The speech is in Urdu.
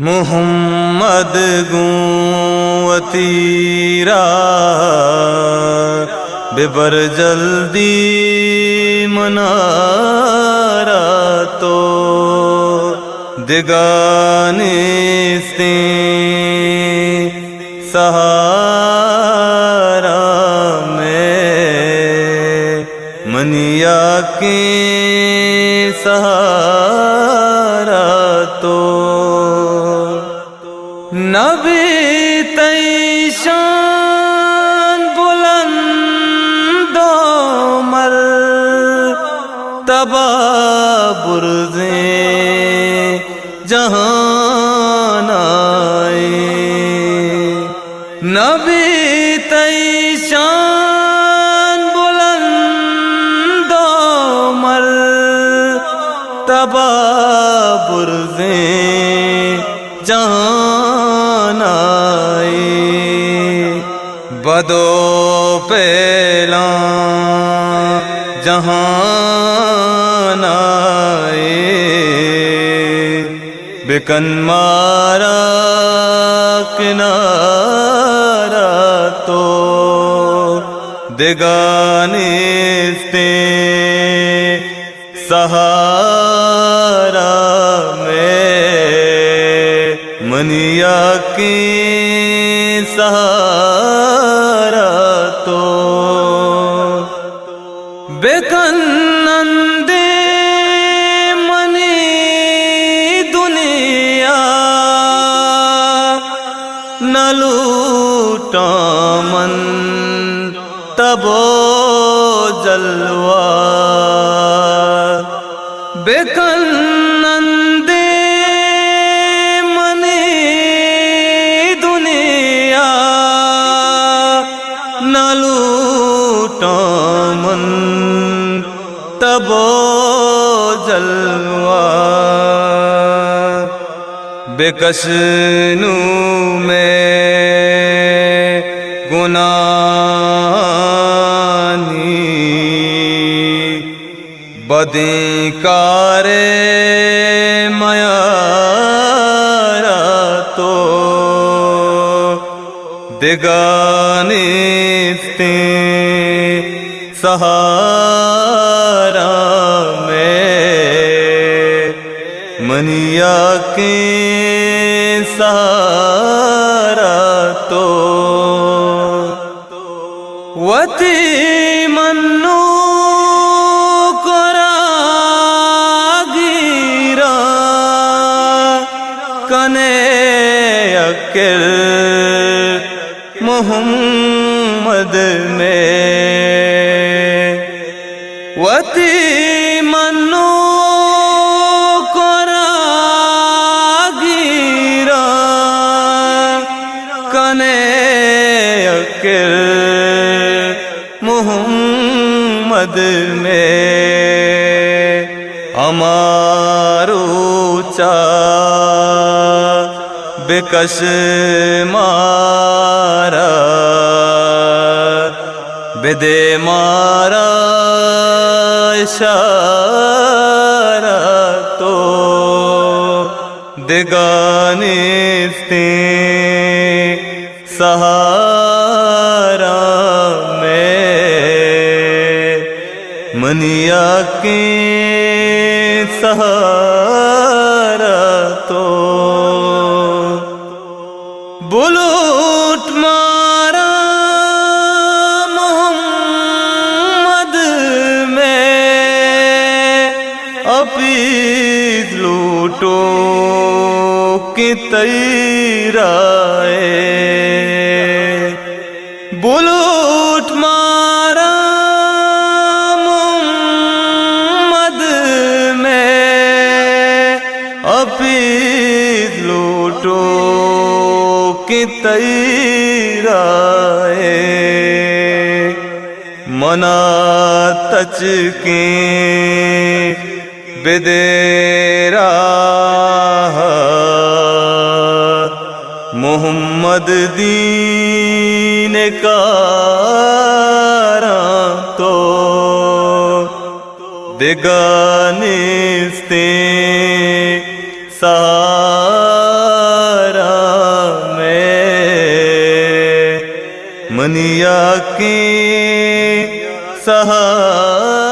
محمد گوتیرا ببر جلدی منارا تو دگانستیں سہارا میں منیا کے سہارا تو نبی تیشان بلند و مرتبہ برزیں جہان آئے نبی تیشان بلند و مرتبہ برزیں جہان آئے بدو پہلاں جہان آئے بکن مارا کنارا تو دگانستیں سہارا منیا کے سہارا تو بیکن نندے منی دنیا نہ لوٹا من تبو جلوہ بیکن نندے من تبو جلوہ بکشنو میں گناہانی بدیں کارے میارا تو دگانستیں سہارا میں منیا کے سہارا تو وتی منو کراگیرا کنے اکل محمد میں وتی منو کراگیرا کنے اکل محمد میں امارو چا بکش مارا بدے مارا اشارہ تو دگانستیں سہارا میں منیا کے سہارا تو بلوٹ مارا محمد میں اپیز لوٹو کی تیرائے بلوٹ مارا محمد میں اپیز لوٹو کی تیرائے منا تچ کے بدیرا محمد دین کاراں تو دگانستیں سہارا منیا کے سہارے